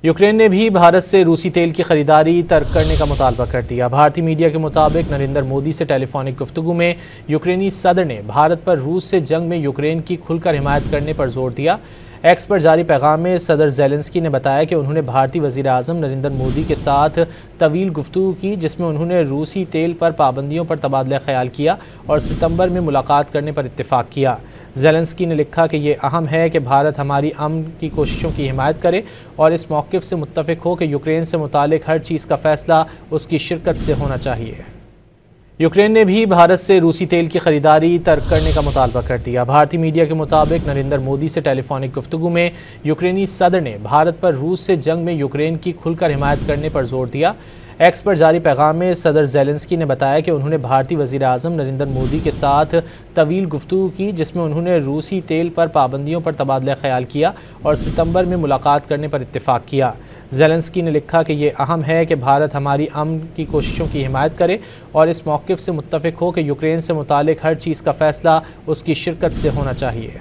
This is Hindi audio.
यूक्रेन ने भी भारत से रूसी तेल की खरीदारी तर्क करने का मुतालबा कर दिया। भारतीय मीडिया के मुताबिक नरेंद्र मोदी से टेलीफोनिक गुफ्तगू में यूक्रेनी सदर ने भारत पर रूस से जंग में यूक्रेन की खुलकर हिमायत करने पर जोर दिया। एक्स पर जारी पैगाम में सदर ज़ेलेंस्की ने बताया कि उन्होंने भारतीय वज़ीर आज़म नरेंद्र मोदी के साथ तवील गुफ्तगू की, जिसमें उन्होंने रूसी तेल पर पाबंदियों पर तबादला ख्याल किया और सितंबर में मुलाकात करने पर इत्तेफाक किया। ज़ेलेंस्की ने लिखा कि ये अहम है कि भारत हमारी अमन की कोशिशों की हिमायत करे और इस मौक़िफ़ से मुत्तफ़िक हो कि यूक्रेन से मुतालिक हर चीज़ का फ़ैसला उसकी शिरकत से होना चाहिए। यूक्रेन ने भी भारत से रूसी तेल की खरीदारी तर्क करने का मुतालबा कर दिया। भारतीय मीडिया के मुताबिक नरेंद्र मोदी से टेलीफोनिक गुफ्तगू में यूक्रेनी सदर ने भारत पर रूस से जंग में यूक्रेन की खुलकर हिमायत करने पर जोर दिया। एक्स पर जारी पैगाम में सदर ज़ेलेंस्की ने बताया कि उन्होंने भारतीय वज़ीर आज़म नरेंद्र मोदी के साथ तवील गुफ्तगू की, जिसमें उन्होंने रूसी तेल पर पाबंदियों पर तबादला ख्याल किया और सितंबर में मुलाकात करने पर इत्तेफाक किया। ज़ेलेंस्की ने लिखा कि ये अहम है कि भारत हमारी अमन की कोशिशों की हिमायत करे और इस मौक़िफ़ से मुत्तफ़िक हो कि यूक्रेन से मुतालिक हर चीज़ का फ़ैसला उसकी शिरकत से होना चाहिए।